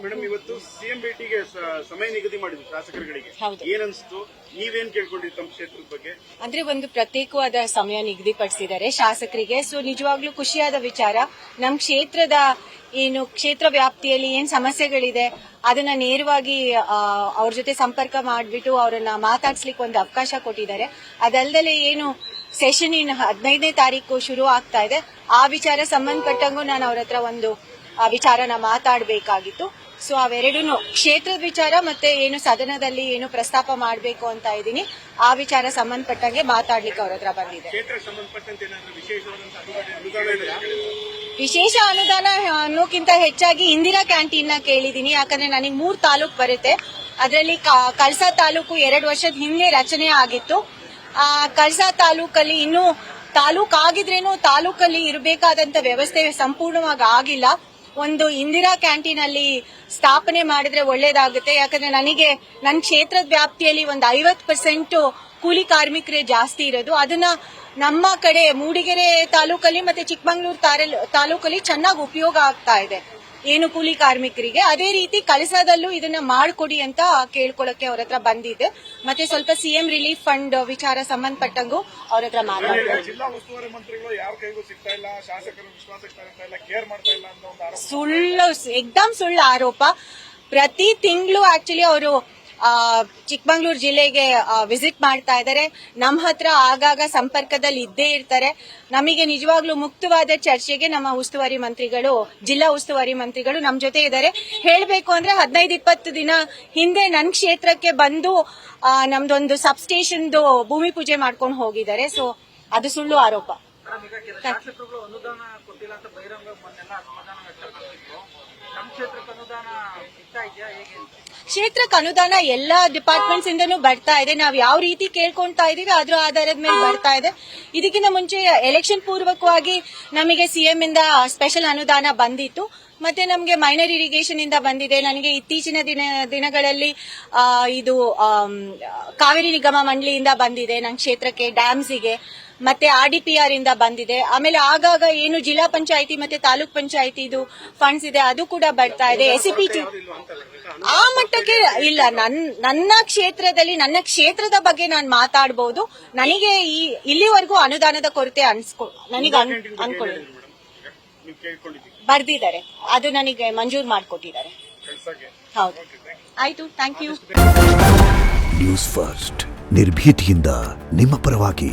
Madam, ಇವತ್ತು CM ಭೇಟಿಗೆ ಸಮಯ ನಿಗದಿ ಮಾಡಿದ್ರು ಶಾಸಕರುಗಳಿಗೆ. ಏನನ್ಸ್ತು? ನೀವೇನ್ ಕೇಳ್ಕೊಂಡಿರಿ ತಮ್ಮ ಕ್ಷೇತ್ರದ ಬಗ್ಗೆ? ಅಂದ್ರೆ ಒಂದು ಪ್ರತ್ಯೇಕವಾದ ಸಮಯ ನಿಗದಿಪಡಿಸಿದ್ದಾರೆ ಶಾಸಕರಿಗೆ. ಸೊ ನಿಜವಾಗ್ಲೂ ಖುಷಿಯಾದ ವಿಚಾರ. ನಮ್ ಕ್ಷೇತ್ರದ ಕ್ಷೇತ್ರ ವ್ಯಾಪ್ತಿಯಲ್ಲಿ ಏನ್ ಸಮಸ್ಯೆಗಳಿದೆ ಅದನ್ನ ನೇರವಾಗಿ ಅವ್ರ ಜೊತೆ ಸಂಪರ್ಕ ಮಾಡ್ಬಿಟ್ಟು ಅವರನ್ನ ಮಾತಾಡ್ಸ್ಲಿಕ್ಕೆ ಒಂದು ಅವಕಾಶ ಕೊಟ್ಟಿದ್ದಾರೆ. ಅದಲ್ದಲೆ ಏನು ಸೆಷನ್ ಇನ್ನು 15ನೇ ತಾರೀಕು ಶುರು ಆಗ್ತಾ ಇದೆ, ಆ ವಿಚಾರ ಸಂಬಂಧಪಟ್ಟಂಗೂ ನಾನು ಅವ್ರ ಹತ್ರ ಒಂದು ವಿಚಾರನ ಮಾತಾಡಬೇಕಾಗಿತ್ತು. ಸೊ ಅವೆರಡೂನು ಕ್ಷೇತ್ರದ ವಿಚಾರ ಮತ್ತೆ ಏನು ಸದನದಲ್ಲಿ ಏನು ಪ್ರಸ್ತಾಪ ಮಾಡಬೇಕು ಅಂತ ಇದ್ದೀನಿ, ಆ ವಿಚಾರ ಸಂಬಂಧಪಟ್ಟಂಗೆ ಮಾತಾಡ್ಲಿಕ್ಕೆ ಅವ್ರ ಹತ್ರ ಬಂದಿದೆ. ವಿಶೇಷ ಅನುದಾನ ಅನ್ನೋಕ್ಕಿಂತ ಹೆಚ್ಚಾಗಿ ಇಂದಿರಾ ಕ್ಯಾಂಟೀನ್ ನ ಕೇಳಿದೀನಿ. ಯಾಕಂದ್ರೆ ನನಗೆ 3 ತಾಲೂಕು ಬರುತ್ತೆ. ಅದರಲ್ಲಿ ಕಳಸಾ ತಾಲೂಕು 2 ವರ್ಷದ ಹಿಂದೆ ರಚನೆ ಆಗಿತ್ತು. ಆ ಕಳಸಾ ತಾಲೂಕಲ್ಲಿ ಇನ್ನೂ ತಾಲೂಕ್ ಆಗಿದ್ರೇನು ತಾಲೂಕಲ್ಲಿ ಇರಬೇಕಾದಂತ ವ್ಯವಸ್ಥೆ ಸಂಪೂರ್ಣವಾಗಿ ಆಗಿಲ್ಲ. ಒಂದು ಇಂದಿರಾ ಕ್ಯಾಂಟೀನ್ ಅಲ್ಲಿ ಸ್ಥಾಪನೆ ಮಾಡಿದ್ರೆ ಒಳ್ಳೇದಾಗುತ್ತೆ. ಯಾಕಂದ್ರೆ ನನಗೆ ನನ್ನ ಕ್ಷೇತ್ರದ ವ್ಯಾಪ್ತಿಯಲ್ಲಿ ಒಂದು 50% ಕೂಲಿ ಕಾರ್ಮಿಕರೇ ಜಾಸ್ತಿ ಇರೋದು. ಅದನ್ನ ನಮ್ಮ ಕಡೆ ಮೂಡಿಗೆರೆ ತಾಲೂಕಲ್ಲಿ ಮತ್ತೆ ಚಿಕ್ಕಮಗಳೂರು ತಾಲೂಕಲ್ಲಿ ಚೆನ್ನಾಗಿ ಉಪಯೋಗ ಆಗ್ತಾ ಇದೆ ಏನು ಕೂಲಿ ಕಾರ್ಮಿಕರಿಗೆ. ಅದೇ ರೀತಿ ಕಳಸಾದಲ್ಲೂ ಇದನ್ನ ಮಾಡಿಕೊಡಿ ಅಂತ ಕೇಳ್ಕೊಳ್ಳಕ್ಕೆ ಅವ್ರ ಹತ್ರ ಬಂದಿದೆ. ಮತ್ತೆ ಸ್ವಲ್ಪ ಸಿಎಂ ರಿಲೀಫ್ ಫಂಡ್ ವಿಚಾರ ಸಂಬಂಧಪಟ್ಟಂಗೂ ಅವ್ರ ಹತ್ರ ಮಾತಾಡಿದೆ. ಜಿಲ್ಲಾ ಉಸ್ತುವಾರಿ ಮಂತ್ರಿಗಳು ಯಾರ ಕೈಗೂ ಸಿಗ್ತಾ ಇಲ್ಲ, ಶಾಸಕರು ವಿಶ್ವಾಸಕ್ಕೆ ತಗೊಳ್ತಾ ಇಲ್ಲ, ಕೇರ್ ಮಾಡ್ತಾ ಇಲ್ಲ ಅಂತ ಒಂದು ಆರೋಪ. ಸುಳ್ಳು, ಎಕ್ದಮ್ ಸುಳ್ಳು ಆರೋಪ. ಪ್ರತಿ ತಿಂಗಳು ಆಕ್ಚುಲಿ ಅವರು ಚಿಕ್ಕಮಗಳೂರು ಜಿಲ್ಲೆಗೆ ವಿಸಿಟ್ ಮಾಡ್ತಾ ಇದ್ದಾರೆ. ನಮ್ಮ ಹತ್ರ ಆಗಾಗ ಸಂಪರ್ಕದಲ್ಲಿ ಇದ್ದೇ ಇರ್ತಾರೆ. ನಮಗೆ ನಿಜವಾಗ್ಲೂ ಮುಕ್ತವಾದ ಚರ್ಚೆಗೆ ನಮ್ಮ ಉಸ್ತುವಾರಿ ಮಂತ್ರಿಗಳು, ಜಿಲ್ಲಾ ಉಸ್ತುವಾರಿ ಮಂತ್ರಿಗಳು ನಮ್ಮ ಜೊತೆ ಇದ್ದಾರೆ. ಹೇಳಬೇಕು ಅಂದ್ರೆ 15-20 ದಿನ ಹಿಂದೆ ನನ್ನ ಕ್ಷೇತ್ರಕ್ಕೆ ಬಂದು ನಮ್ದೊಂದು ಸಬ್ಸ್ಟೇಷನ್ದು ಭೂಮಿ ಪೂಜೆ ಮಾಡ್ಕೊಂಡು ಹೋಗಿದ್ದಾರೆ. ಸೊ ಅದು ಸುಳ್ಳು ಆರೋಪ. ಕ್ಷೇತ್ರಕ್ಕೆ ಅನುದಾನ ಎಲ್ಲಾ ಡಿಪಾರ್ಟ್ಮೆಂಟ್ಸ್ ಇಂದನೂ ಬರ್ತಾ ಇದೆ. ನಾವು ಯಾವ ರೀತಿ ಕೇಳ್ಕೊಂತಾ ಇದೀವಿ ಅದ್ರ ಆಧಾರದ ಮೇಲೆ ಬರ್ತಾ ಇದೆ. ಇದಕ್ಕಿಂತ ಮುಂಚೆ ಎಲೆಕ್ಷನ್ ಪೂರ್ವಕವಾಗಿ ನಮಗೆ ಸಿಎಂ ಇಂದ ಸ್ಪೆಷಲ್ ಅನುದಾನ ಬಂದಿತ್ತು. ಮತ್ತೆ ನಮಗೆ ಮೈನರ್ ಇರಿಗೇಷನ್ ಇಂದ ಬಂದಿದೆ. ನನಗೆ ಇತ್ತೀಚಿನ ದಿನಗಳಲ್ಲಿ ಇದು ಕಾವೇರಿ ನಿಗಮ ಮಂಡಳಿಯಿಂದ ಬಂದಿದೆ ನನ್ನ ಕ್ಷೇತ್ರಕ್ಕೆ, ಡ್ಯಾಮ್ಸಿಗೆ. ಮತ್ತೆ RDPR ಇಂದ ಬಂದಿದೆ. ಆಮೇಲೆ ಆಗಾಗ ಏನು ಜಿಲ್ಲಾ ಪಂಚಾಯಿತಿ ಮತ್ತೆ ತಾಲೂಕ್ ಪಂಚಾಯಿತಿ ಇದು ಫಂಡ್ಸ್ ಇದೆ ಅದು ಕೂಡ ಬರ್ತಾ ಇದೆ. SCPT ಆ ಮಟ್ಟಕ್ಕೆ ಇಲ್ಲ. ನನ್ನ ಕ್ಷೇತ್ರದಲ್ಲಿ ನನ್ನ ಕ್ಷೇತ್ರದ ಬಗ್ಗೆ ನಾನು ಮಾತಾಡಬಹುದು. ನನಗೆ ಇಲ್ಲಿವರೆಗೂ ಅನುದಾನದ ಕೊರತೆ ನನಗೆ ಅನ್ಕೊಳ್ಳಿ ಬರ್ದಿದ್ದಾರೆ. ಅದು ನನಗೆ ಮಂಜೂರು ಮಾಡಿಕೊಟ್ಟಿದ್ದಾರೆ. ಹೌದು, ಆಯ್ತು, ಥ್ಯಾಂಕ್ ಯು. ನ್ಯೂಸ್ ಫಸ್ಟ್ ನಿರ್ಭೀತಿಯಿಂದ ನಿಮ್ಮ ಪರವಾಗಿ.